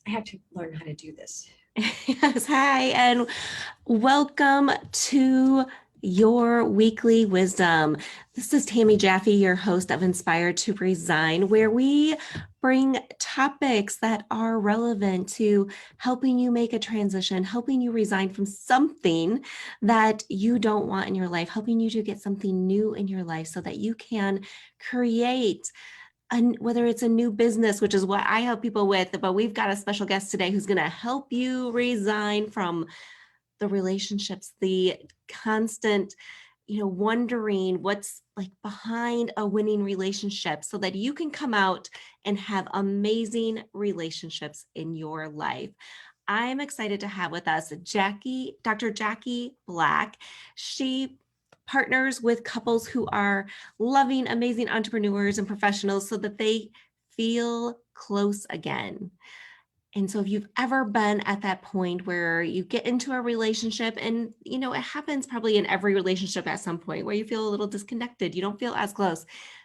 I have to learn how to do this. Yes, hi, and welcome to your weekly wisdom. This is Tammy Jaffe, your host of Inspired to Resign, where we bring topics that are relevant to helping you make a transition, helping you resign from something that you don't want in your life, helping you to get something new in your life so that you can create whether it's a new business, which is what I help people with, but we've got a special guest today who's going to help you resign from the relationships, the constant, wondering what's like behind a winning relationship so that you can come out and have amazing relationships in your life. I'm excited to have with us Dr. Jackie Black. She partners with couples who are loving, amazing entrepreneurs and professionals so that they feel close again. And so if you've ever been at that point where you get into a relationship and, it happens probably in every relationship at some point where you feel a little disconnected, you don't feel as close,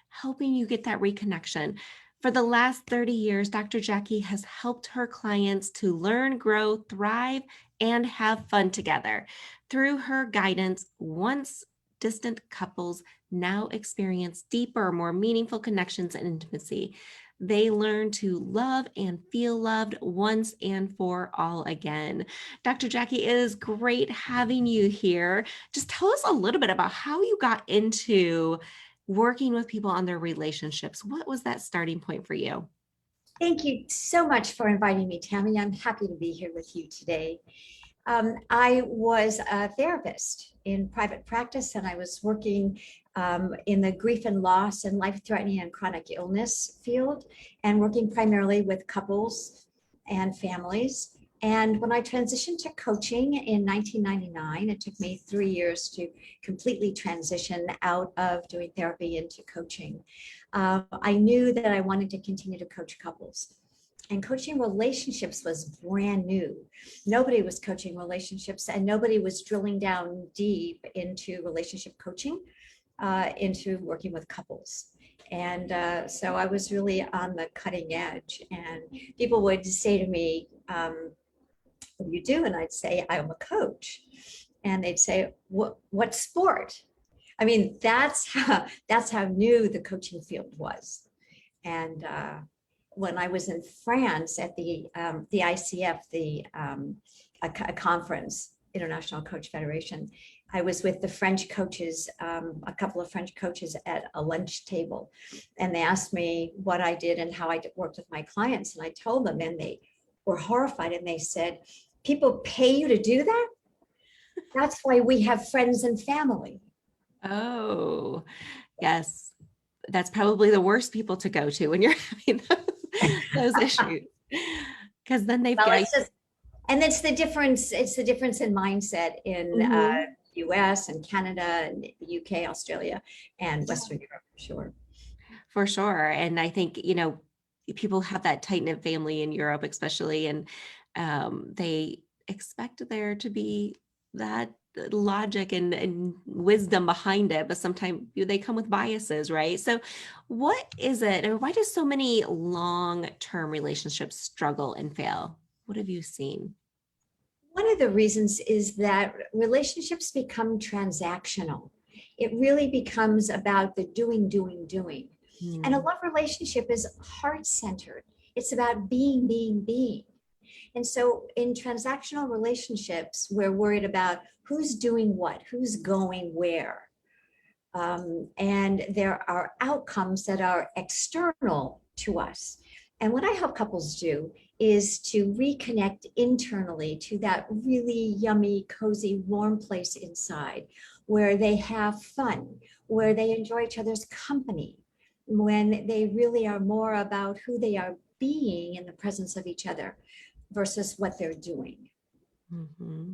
helping you get that reconnection. For the last 30 years, Dr. Jackie has helped her clients to learn, grow, thrive, and have fun together. Through her guidance, once distant couples now experience deeper, more meaningful connections and intimacy. They learn to love and feel loved once and for all again. Dr. Jackie, it is great having you here. Just tell us a little bit about how you got into working with people on their relationships. What was that starting point for you? Thank you so much for inviting me, Tammy. I'm happy to be here with you today. I was a therapist in private practice, and I was working in the grief and loss and life-threatening and chronic illness field, and working primarily with couples and families. And when I transitioned to coaching in 1999, it took me 3 years to completely transition out of doing therapy into coaching. I knew that I wanted to continue to coach couples. And coaching relationships was brand new. Nobody was coaching relationships, and nobody was drilling down deep into relationship coaching, into working with couples. And so I was really on the cutting edge. And people would say to me, what do you do? And I'd say, I'm a coach. And they'd say, what sport? I mean, that's how new the coaching field was. And when I was in France at the ICF, a conference, International Coach Federation, I was with the French coaches, a couple of French coaches at a lunch table, and they asked me what I did and how I worked with my clients, and I told them, and they were horrified, and they said, "People pay you to do that? That's why we have friends and family." Oh, yes. That's probably the worst people to go to when you're having those issues. Because then they've Well, got, it's just, and it's the difference. It's the difference in mindset in Mhm. U.S. and Canada and the U.K., Australia, and Western Europe, for sure. For sure. And I think, people have that tight knit family in Europe, especially, and they expect there to be that logic and wisdom behind it, but sometimes they come with biases, right? So, what is it, or why do so many long term relationships struggle and fail? What have you seen? One of the reasons is that relationships become transactional. It really becomes about the doing, doing, doing. And a Hmm. love relationship is heart centered. It's about being, being, being. And so in transactional relationships, we're worried about who's doing what, who's going where. And there are outcomes that are external to us. And what I help couples do is to reconnect internally to that really yummy, cozy, warm place inside where they have fun, where they enjoy each other's company, when they really are more about who they are being in the presence of each other versus what they're doing. Hmm.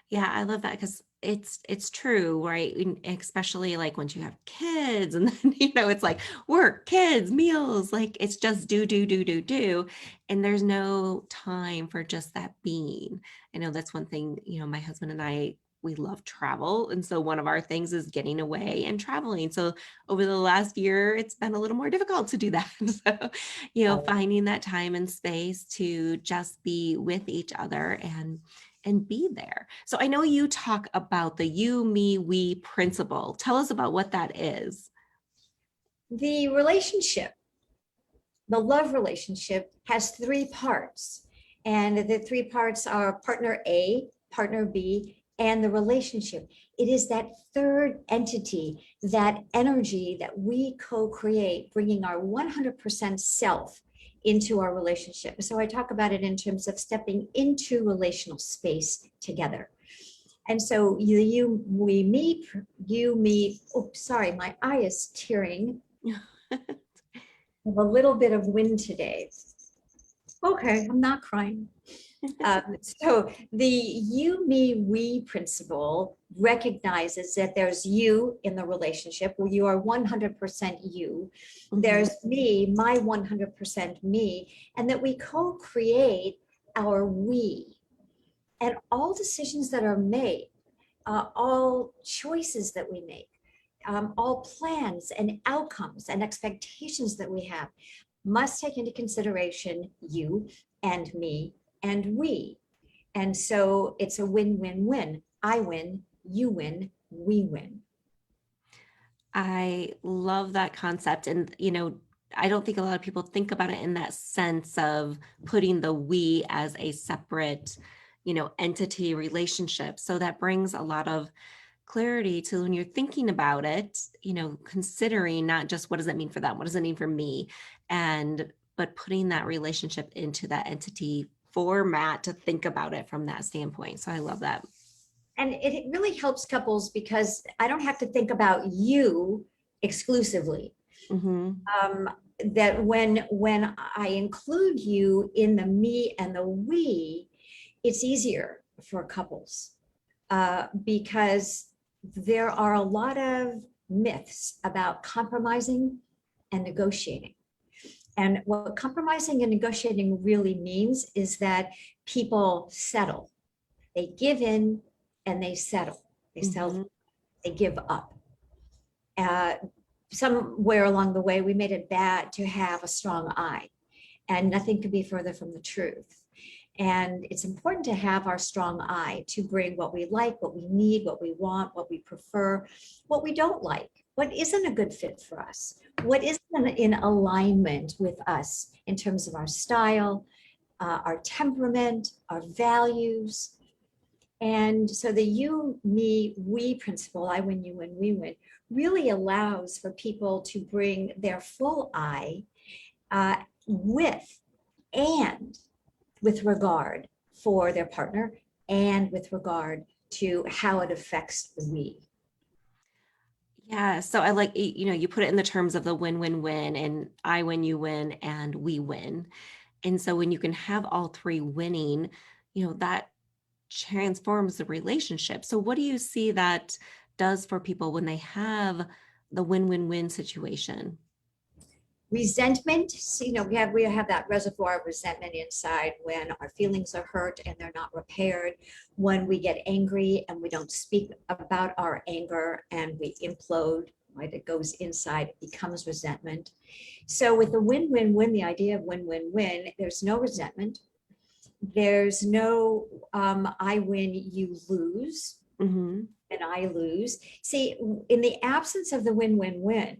Yeah, I love that because it's true, right? Especially like once you have kids, and then it's like work, kids, meals, like it's just do, do, do, do, do. And there's no time for just that being. I know that's one thing, my husband and I we love travel. And so one of our things is getting away and traveling. So over the last year, it's been a little more difficult to do that. So, finding that time and space to just be with each other and be there. So I know you talk about the you, me, we principle. Tell us about what that is. The relationship, the love relationship, has three parts. And the three parts are partner A, partner B, and the relationship. It is that third entity, that energy that we co-create, bringing our 100% self into our relationship. So I talk about it in terms of stepping into relational space together. And so we meet, you, me, oh, sorry, my eye is tearing. I have a little bit of wind today. Okay, I'm not crying. So the you, me, we principle recognizes that there's you in the relationship where you are 100% you. There's me, my 100% me, and that we co-create our we. And all decisions that are made, all choices that we make, all plans and outcomes and expectations that we have must take into consideration you and me and we. And so it's a win-win-win. I win, you win, we win. I love that concept. And, I don't think a lot of people think about it in that sense of putting the we as a separate, entity relationship. So that brings a lot of clarity to when you're thinking about it, considering not just what does it mean for them, what does it mean for me, but putting that relationship into that entity format to think about it from that standpoint. So I love that. And it really helps couples because I don't have to think about you exclusively. Mm-hmm. That when I include you in the me and the we, it's easier for couples because there are a lot of myths about compromising and negotiating. And what compromising and negotiating really means is that people settle. They give in and they settle. They settle, they give up. Uh, Somewhere along the way, we made it bad to have a strong I, and nothing could be further from the truth. And it's important to have our strong I to bring what we like, what we need, what we want, what we prefer, what we don't like, what isn't a good fit for us, what isn't in alignment with us in terms of our style, our temperament, our values. And so the you, me, we principle, I win, you win, we win, really allows for people to bring their full I with and with regard for their partner and with regard to how it affects the we. Yeah. So I like, you put it in the terms of the win-win-win and I win, you win, and we win. And so when you can have all three winning, that transforms the relationship. So what do you see that does for people when they have the win-win-win situation? Resentment, so, we have that reservoir of resentment inside when our feelings are hurt and they're not repaired, when we get angry and we don't speak about our anger and we implode, right? It goes inside, it becomes resentment. So with the win-win-win, the idea of win-win-win, there's no resentment. There's no I win, you lose, and I lose. See, in the absence of the win-win-win,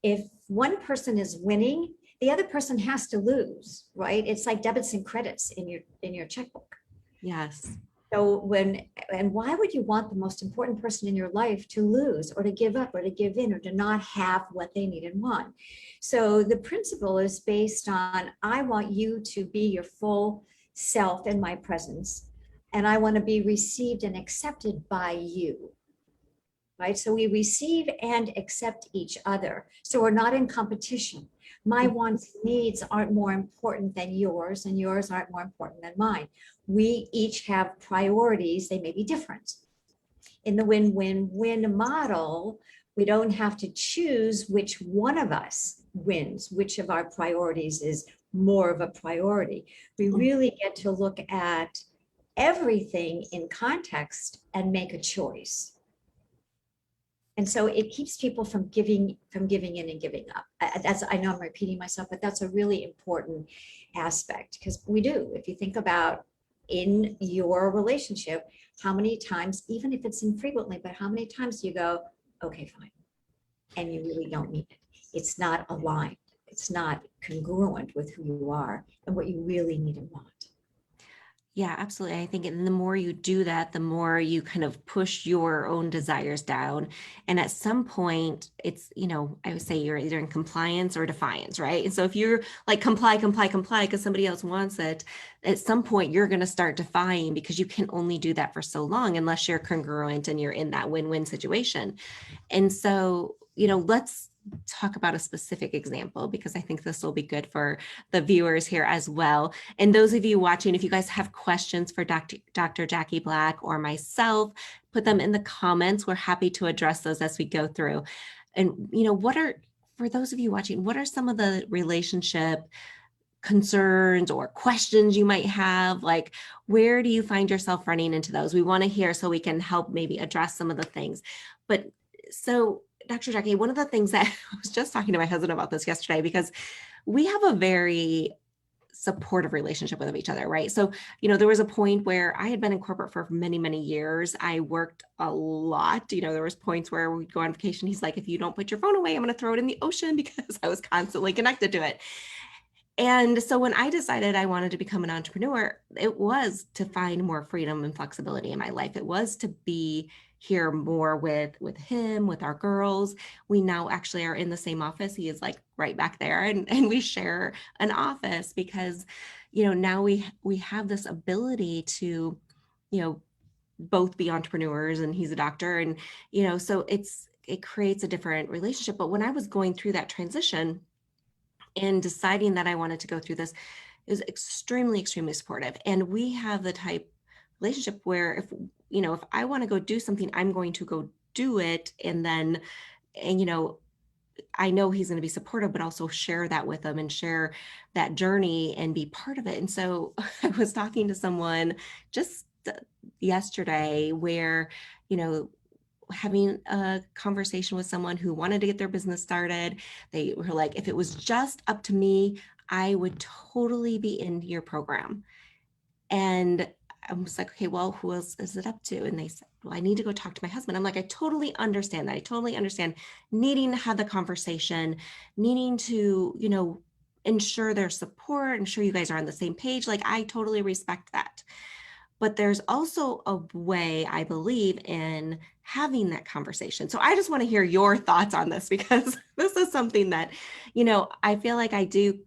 if one person is winning, the other person has to lose, right? It's like debits and credits in your checkbook. Yes. So why would you want the most important person in your life to lose or to give up or to give in or to not have what they need and want? So the principle is based on, I want you to be your full self in my presence, and I want to be received and accepted by you. Right? So we receive and accept each other. So we're not in competition. My wants and needs aren't more important than yours, and yours aren't more important than mine. We each have priorities. They may be different. In the win-win-win model, we don't have to choose which one of us wins, which of our priorities is more of a priority. We really get to look at everything in context and make a choice. And so it keeps people from giving in and giving up. I know I'm repeating myself, but that's a really important aspect, because we do. If you think about in your relationship, how many times, even if it's infrequently, but how many times do you go, okay, fine, and you really don't mean it. It's not aligned. It's not congruent with who you are and what you really need and want. Yeah, absolutely. I think the more you do that, the more you kind of push your own desires down. And at some point, it's, I would say you're either in compliance or defiance, right? And so if you're like comply because somebody else wants it, at some point you're going to start defying, because you can only do that for so long unless you're congruent and you're in that win-win situation. And so, let's talk about a specific example, because I think this will be good for the viewers here as well. And those of you watching, if you guys have questions for Dr. Jackie Black or myself, put them in the comments. We're happy to address those as we go through. And, for those of you watching, what are some of the relationship concerns or questions you might have? Like, where do you find yourself running into those? We want to hear so we can help maybe address some of the things. But so, Dr. Jackie, one of the things that I was just talking to my husband about this yesterday, because we have a very supportive relationship with each other, right? So, there was a point where I had been in corporate for many, many years. I worked a lot. There was points where we'd go on vacation. He's like, if you don't put your phone away, I'm going to throw it in the ocean, because I was constantly connected to it. And so when I decided I wanted to become an entrepreneur, it was to find more freedom and flexibility in my life. It was to be here more with him, with our girls. We now actually are in the same office. He is like right back there, and we share an office because, now we have this ability to, both be entrepreneurs, and he's a doctor, and, so it creates a different relationship. But when I was going through that transition and deciding that I wanted to go through this, is extremely, extremely supportive. And we have the type relationship where if I want to go do something, I'm going to go do it. And I know he's going to be supportive, but also share that with him and share that journey and be part of it. And so I was talking to someone just yesterday where, having a conversation with someone who wanted to get their business started. They were like, if it was just up to me, I would totally be in your program. And I was like, okay, well, who else is it up to? And they said, well, I need to go talk to my husband. I'm like, I totally understand that. I totally understand needing to have the conversation, needing to, ensure their support, ensure you guys are on the same page. Like, I totally respect that. But there's also a way, I believe, in having that conversation. So I just want to hear your thoughts on this, because this is something that, I feel like I do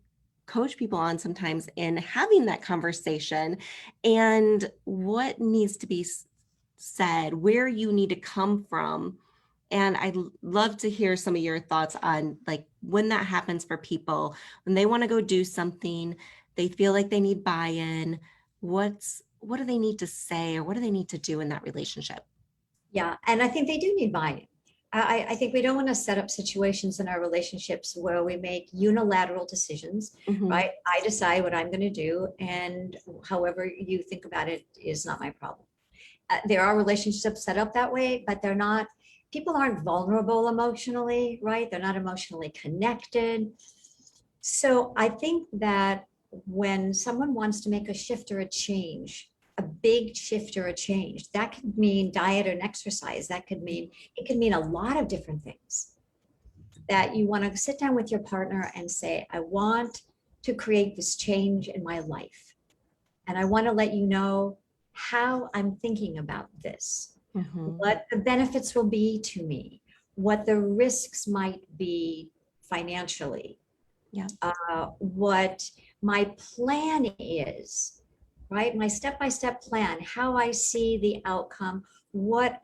coach people on sometimes in having that conversation and what needs to be said, where you need to come from. And I'd love to hear some of your thoughts on like when that happens for people, when they want to go do something, they feel like they need buy-in. What do they need to say, or what do they need to do in that relationship? Yeah, and I think they do need buy-in. I think we don't want to set up situations in our relationships where we make unilateral decisions, Mm-hmm. right? I decide what I'm going to do, and however you think about it is not my problem. There are relationships set up that way, but they're not, people aren't vulnerable emotionally, right? They're not emotionally connected. So I think that when someone wants to make a shift or a change, a big shift or a change, that could mean diet and exercise. That could mean, it could mean a lot of different things. That you want to sit down with your partner and say, I want to create this change in my life. And I want to let you know how I'm thinking about this, Mm-hmm. what the benefits will be to me, what the risks might be financially, Yeah. what my plan is, right? My step-by-step plan, how I see the outcome,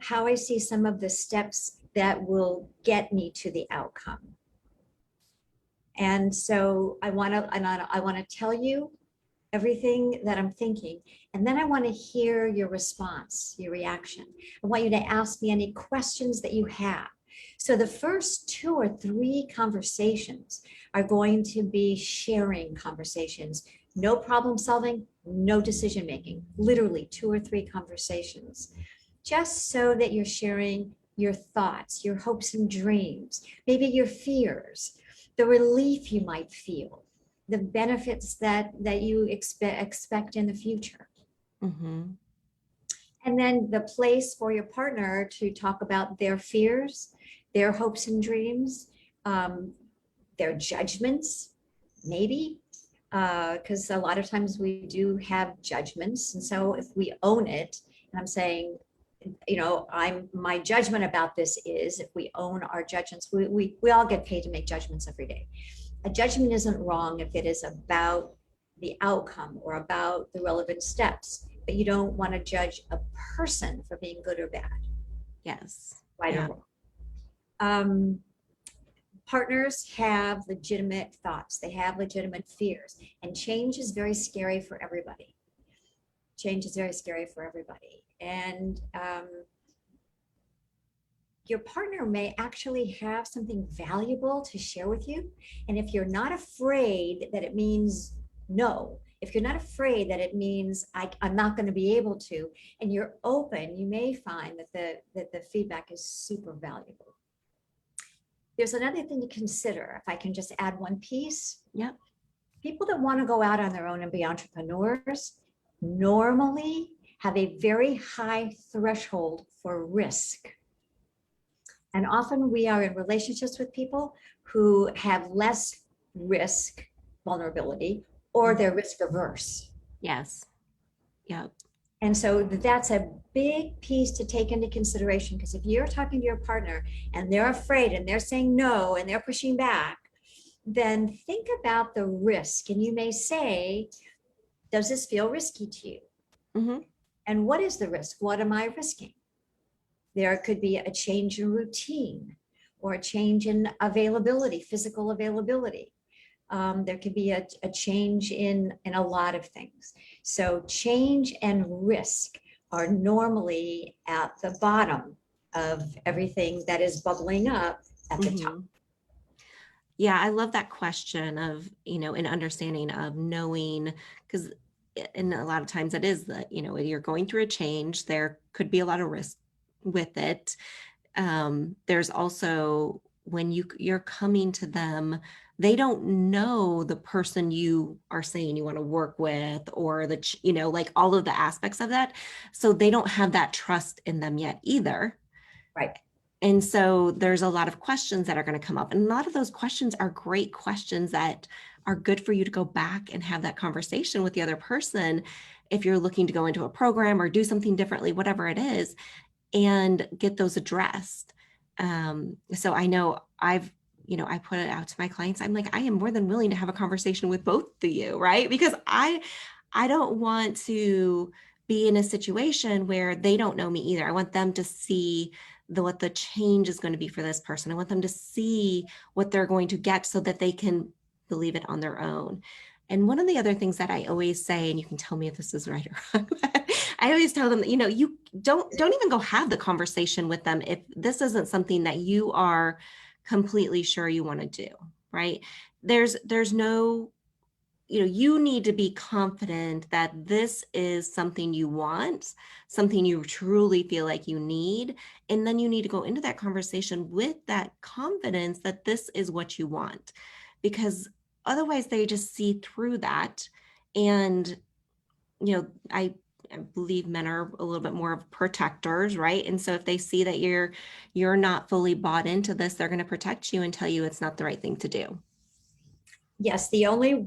how I see some of the steps that will get me to the outcome. And so I want to tell you everything that I'm thinking. And then I want to hear your response, your reaction. I want you to ask me any questions that you have. So the first 2 or 3 conversations are going to be sharing conversations. No problem solving, no decision making, literally 2 or 3 conversations, just so that you're sharing your thoughts, your hopes and dreams, maybe your fears, the relief you might feel, the benefits that you expect in the future. Mm-hmm. And then the place for your partner to talk about their fears, their hopes and dreams, um, their judgments, maybe, because a lot of times we do have judgments. And so if we own it, and I'm saying, my judgment about this is, if we own our judgments, we all get paid to make judgments every day. A judgment isn't wrong if it is about the outcome or about the relevant steps, but you don't want to judge a person for being good or bad, Yes. right Yeah. or wrong. Um, Partners have legitimate thoughts, they have legitimate fears, and change is very scary for everybody. Change is very scary for everybody. And your partner may actually have something valuable to share with you. And if you're not afraid that it means no, if you're not afraid that it means I'm not going to be able to, and you're open, you may find that the feedback is super valuable. There's another thing to consider, if I can just add one piece. Yep. People that want to go out on their own and be entrepreneurs normally have a very high threshold for risk. And often we are in relationships with people who have less risk, vulnerability, or they're risk averse. Yes. Yep. And so that's a big piece to take into consideration, because if you're talking to your partner and they're afraid and they're saying no and they're pushing back, then think about the risk. And you may say, does this feel risky to you? Mm-hmm. And what is the risk? What am I risking? There could be a change in routine or a change in availability, physical availability. There could be a change in a lot of things. So change and risk are normally at the bottom of everything that is bubbling up at the top. Mm-hmm. Yeah, I love that question of, an understanding of knowing, because and a lot of times it is that, you're going through a change, there could be a lot of risk with it. There's also when you're coming to them, they don't know the person you are saying you want to work with, or like all of the aspects of that. So they don't have that trust in them yet either. Right. And so there's a lot of questions that are going to come up. And a lot of those questions are great questions that are good for you to go back and have that conversation with the other person if you're looking to go into a program or do something differently, whatever it is, and get those addressed. So I know I put it out to my clients. I'm like, I am more than willing to have a conversation with both of you, right? Because I don't want to be in a situation where they don't know me either. I want them to see what the change is going to be for this person. I want them to see what they're going to get so that they can believe it on their own. And one of the other things that I always say, and you can tell me if this is right or wrong, I always tell them, you don't even go have the conversation with them if this isn't something that you are completely sure you want to do, right? There's no, you need to be confident that this is something you want, something you truly feel like you need. And then you need to go into that conversation with that confidence that this is what you want, because otherwise they just see through that. And, I believe men are a little bit more of protectors, right? And so if they see that you're not fully bought into this, they're going to protect you and tell you it's not the right thing to do. Yes, the only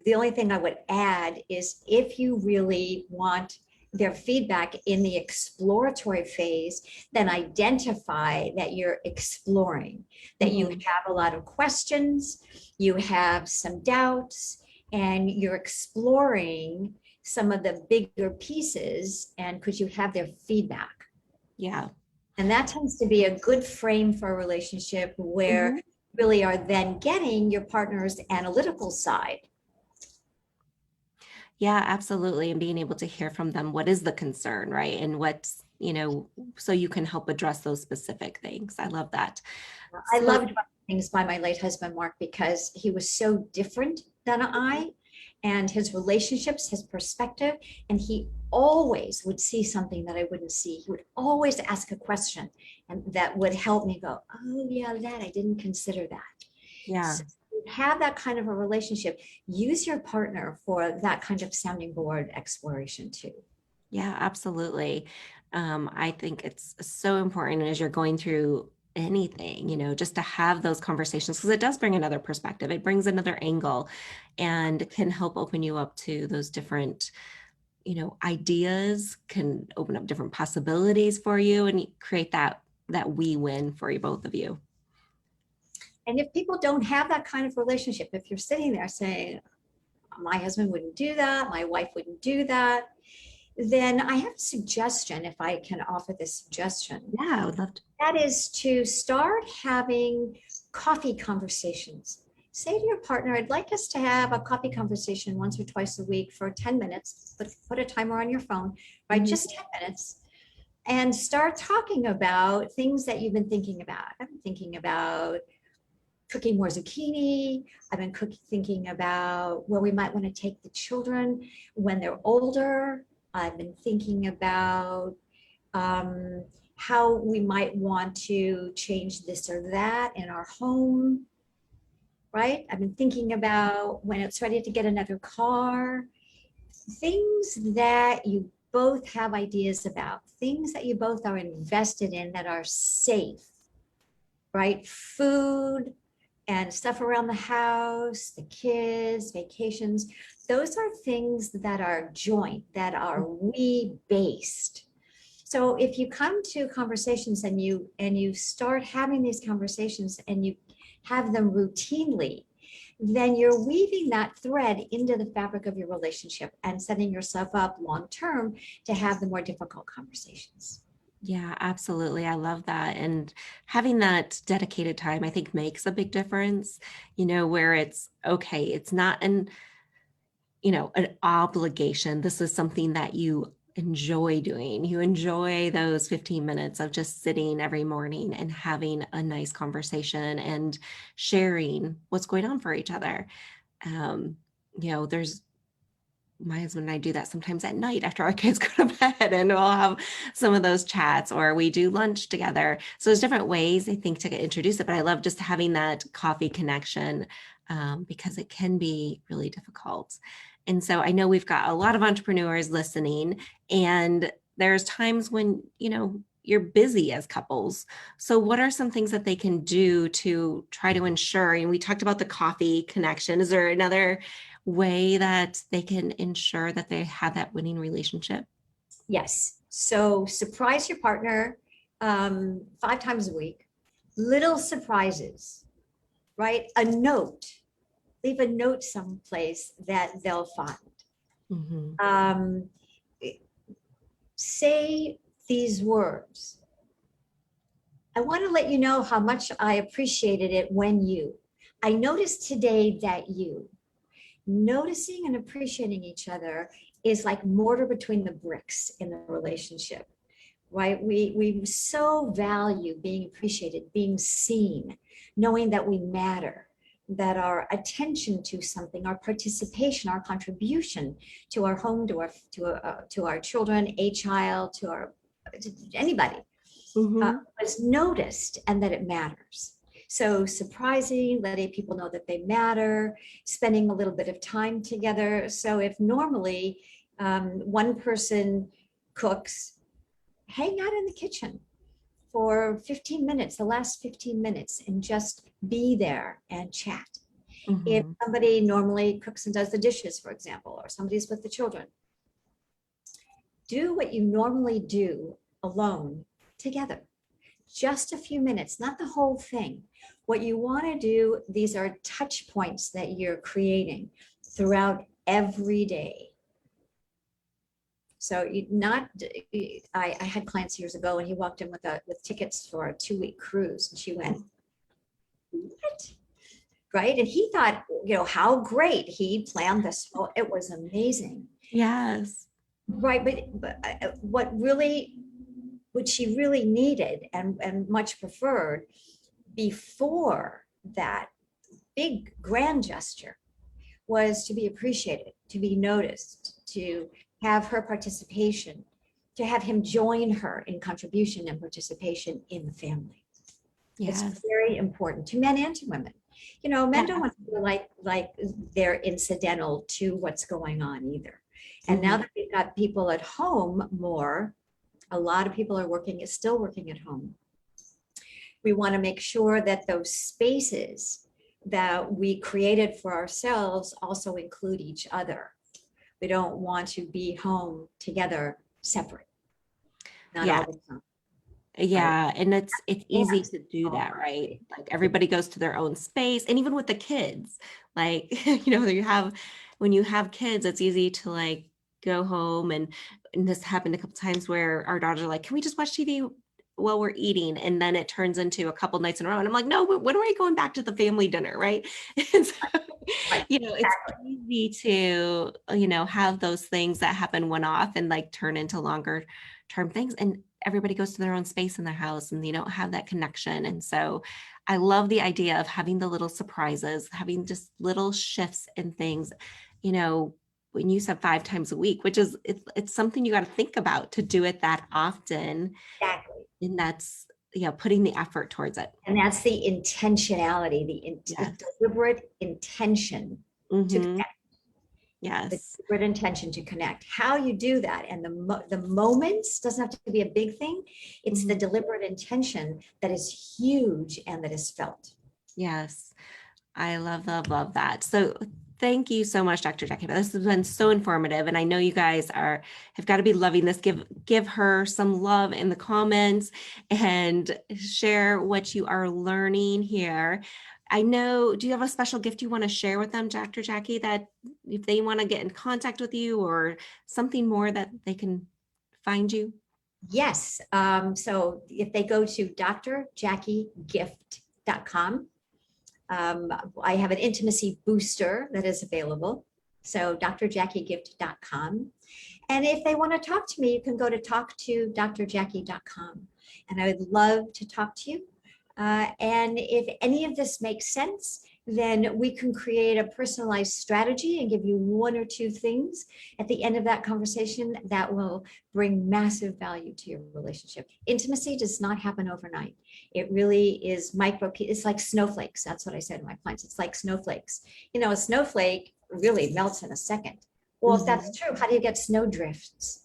thing I would add is, if you really want their feedback in the exploratory phase, then identify that you're exploring, that you have a lot of questions, you have some doubts, and you're exploring some of the bigger pieces, and could you have their feedback? Yeah. And that tends to be a good frame for a relationship where Mhm. you really are then getting your partner's analytical side. Yeah, absolutely. And being able to hear from them, what is the concern, right? And what's, so you can help address those specific things. I love that. I So, loved running things by my late husband, Mark, because he was so different than I. and his relationships, his perspective. And he always would see something that I wouldn't see. He would always ask a question and that would help me go, oh yeah, that I didn't consider that. Yeah. So have that kind of a relationship. Use your partner for that kind of sounding board exploration too. Yeah, absolutely. I think it's so important as you're going through anything, just to have those conversations because it does bring another perspective. It brings another angle and can help open you up to those different, ideas, can open up different possibilities for you and create that we win for you, both of you. And if people don't have that kind of relationship, if you're sitting there saying, my husband wouldn't do that, my wife wouldn't do that, then I have a suggestion, if I can offer this suggestion. Yeah, I would love to. That is to start having coffee conversations. Say to your partner, I'd like us to have a coffee conversation once or twice a week for 10 minutes, but put a timer on your phone, right? Mhm. Just 10 minutes. And start talking about things that you've been thinking about. I've been thinking about cooking more zucchini. I've been thinking about where we might want to take the children when they're older. I've been thinking about how we might want to change this or that in our home, right? I've been thinking about when it's ready to get another car, things that you both have ideas about, things that you both are invested in that are safe, right? Food and stuff around the house, the kids, vacations. Those are things that are joint, that are we based. So if you come to conversations and you start having these conversations and you have them routinely, then you're weaving that thread into the fabric of your relationship and setting yourself up long term to have the more difficult conversations. Yeah, absolutely. I love that. And having that dedicated time, I think makes a big difference, where it's okay, it's not an obligation. This is something that you enjoy doing. You enjoy those 15 minutes of just sitting every morning and having a nice conversation and sharing what's going on for each other. Um, there's my husband and I do that sometimes at night after our kids go to bed, and we'll have some of those chats, or we do lunch together. So there's different ways, I think, to introduce it, but I love just having that coffee connection because it can be really difficult. And so I know we've got a lot of entrepreneurs listening, and there's times when, you're busy as couples. So what are some things that they can do to try to ensure, and we talked about the coffee connection. Is there another way that they can ensure that they have that winning relationship? Yes. So surprise your partner 5 times a week. Little surprises, right? A note. Leave a note someplace that they'll find. Mm-hmm. Um, say these words. I want to let you know how much I appreciated it when you. I noticed today that you. Noticing and appreciating each other is like mortar between the bricks in the relationship, right? We so value being appreciated, being seen, knowing that we matter, that our attention to something, our participation, our contribution to our home, to our children, a child, to anybody, Mm-hmm. was noticed and that it matters. So surprising, letting people know that they matter, spending a little bit of time together. So if normally one person cooks, hang out in the kitchen for 15 minutes, the last 15 minutes, and just be there and chat. If Mm-hmm. somebody normally cooks and does the dishes, for example, or somebody's with the children, do what you normally do alone together. Just a few minutes, not the whole thing. What you want to do, these are touch points that you're creating throughout every day. So you not, I had clients years ago and he walked in with tickets for a 2-week cruise and she went, what? Right? And he thought, how great he planned this. Oh, it was amazing. Yes. Right. But what she really needed and much preferred before that big grand gesture was to be appreciated, to be noticed, to have her participation, to have him join her in contribution and participation in the family. It's Yes. very important to men and to women. You know, men Yeah. don't want to feel like they're incidental to what's going on either. And now Mhm. that we've got people at home more, a lot of people are still working at home. We want to make sure that those spaces that we created for ourselves also include each other. We don't want to be home together separate, not Yeah. all the time, right? Yeah, and it's easy And to do all that, right? right. Like everybody goes to their own space, and even with the kids, like when you have kids, it's easy to like go home and this happened a couple times where our daughters are like, "Can we just watch TV while we're eating?" And then it turns into a couple nights in a row, and I'm like, "No, when are we going back to the family dinner, right?" And so, Right. it's easy to have those things that happen one off and like turn into longer term things, and everybody goes to their own space in their house and you don't have that connection. And so I love the idea of having the little surprises, having just little shifts in things, you know, when you said 5 times a week, which is it's something you got to think about to do it that often. Exactly. And that's putting the effort towards it. And that's the intentionality, the Yes. deliberate intention to Mm-hmm. connect, the Yes. deliberate intention to connect. How you do that and the moments doesn't have to be a big thing. It's the Mhm. deliberate intention that is huge and that is felt. Yes. I love that. So thank you so much, Dr. Jackie. This has been so informative. And I know you guys have got to be loving this. Give her some love in the comments and share what you are learning here. I know, do you have a special gift you want to share with them, Dr. Jackie, that if they want to get in contact with you or something more that they can find you? Yes. So if they go to drjackiegift.com, I have an intimacy booster that is available. So drjackiegift.com. And if they want to talk to me, you can go to talkto.drjackie.com. And I would love to talk to you. And if any of this makes sense, then we can create a personalized strategy and give you one or two things at the end of that conversation that will bring massive value to your relationship. Intimacy does not happen overnight. It really is it's like snowflakes. That's what I said to my clients. It's like snowflakes. You know, a snowflake really melts in a second. Well, if Mhm. that's true, how do you get snow drifts?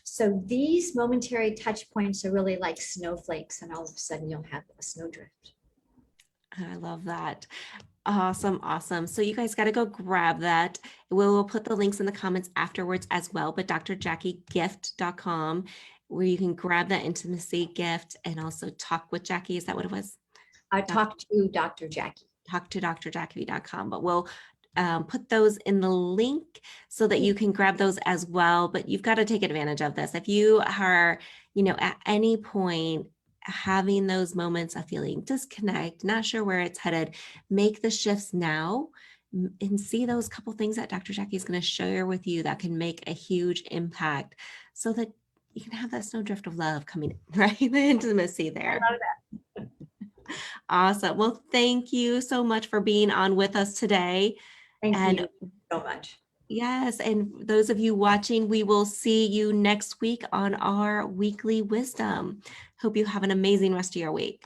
So these momentary touch points are really like snowflakes, and all of a sudden you'll have a snowdrift. I love that. Awesome, awesome. So you guys got to go grab that. We'll put the links in the comments afterwards as well, but drjackiegift.com, where you can grab that intimacy gift and also talk with Jackie. Is that what it was? Talk to Dr. Jackie. Talk to drjackie.com, but we'll put those in the link so that you can grab those as well. But you've got to take advantage of this. If you are, at any point having those moments of feeling disconnect, not sure where it's headed, make the shifts now and see those couple things that Dr. Jackie is going to share with you that can make a huge impact so that you can have that snowdrift of love coming, right? The intimacy there. I love that. Awesome. Well, thank you so much for being on with us today. Thank And you so much. yes, and those of you watching, we will see you next week on our weekly wisdom. Hope you have an amazing rest of your week.